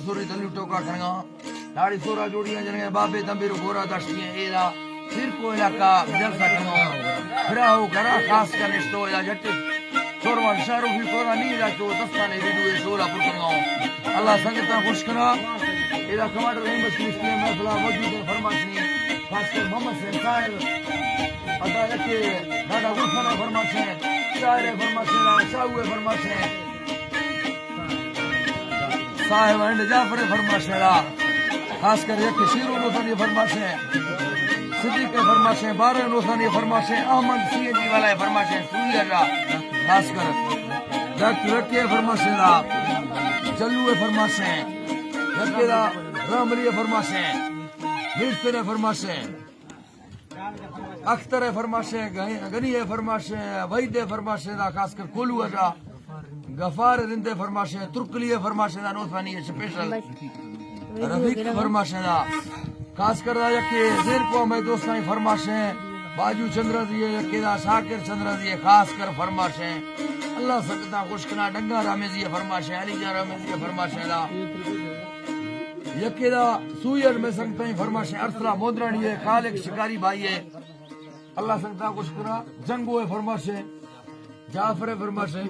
Sorry دلو ٹوکا کھنگا داڑی سورا جوڑیاں جنگے بابے تمبیر گورا داشتیاں ایرا پھر کو علاقہ جلسہ کھنگا پھرا ہو گھرا خاص کا نشتو یا جٹ سوروان شہرو بھی کورا نیلا چو دستانے ویڈوئے سولا پر کھنگا اللہ سنگتا خوش کرا ایرا کمانڈر احمد کشتی محفلہ موجود ہے فرماشنی خاص کر محمد سین صاحب ادا یکی دادا گلفانہ فرماشن شاعر فرماشن شاہوے فرماشن صاحب اینڈ جعفر فرماشن خاص کر یک شیرو نوثانی فرماشن صدیق فرماشن بارہ نوثانی فرماشن احمد سی جی والا فرماشن سوریہ را خاص کر ڈاکٹر رکے فرماشن جلو فرماشن یکی دا راملی فرماشن مرسر فرماشن اختر فرماشن غنی فرماشن وحید فرماشن خاص کر کولو را غفار رندے فرماشن ترکلی فرماشن نوثانی سپیشل رفیق فرماشن خاص کر یکی زیر کو میں دوستانی فرماشن باجو چندر دیئے یکی دا شاکر چندر دیئے خاص کر فرماشن اللہ سکتا خوش کنا ڈنگا رامے دیئے فرماشن علی جا رامے دیئے فرماشن یکی دا سویر میں سنگتا ہی فرماشن ارسلہ مودرانی ہے خالق شکاری بھائی ہے اللہ سکتا خوش کنا جنگو ہے فرماشن جعفر فرماشن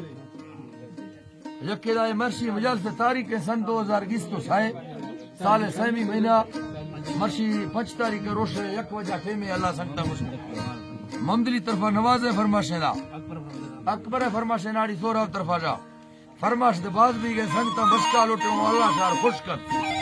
یکی دا مرشی مجال سے تاریخ سن 2021 ہے سال سیمی مہینہ مرشی 5 تاریخ روش یک وجہ ٹیمے اللہ سکتا خوش کنا ممدلی طرفہ نواز فرماشن دا اکبر فرماشن آڑی سورا طرفہ جا فرماش دے باز بھی گئے سنگتا بشکا لوٹے اللہ شہر خوش کر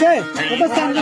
¿Qué? ¿Qué pasa?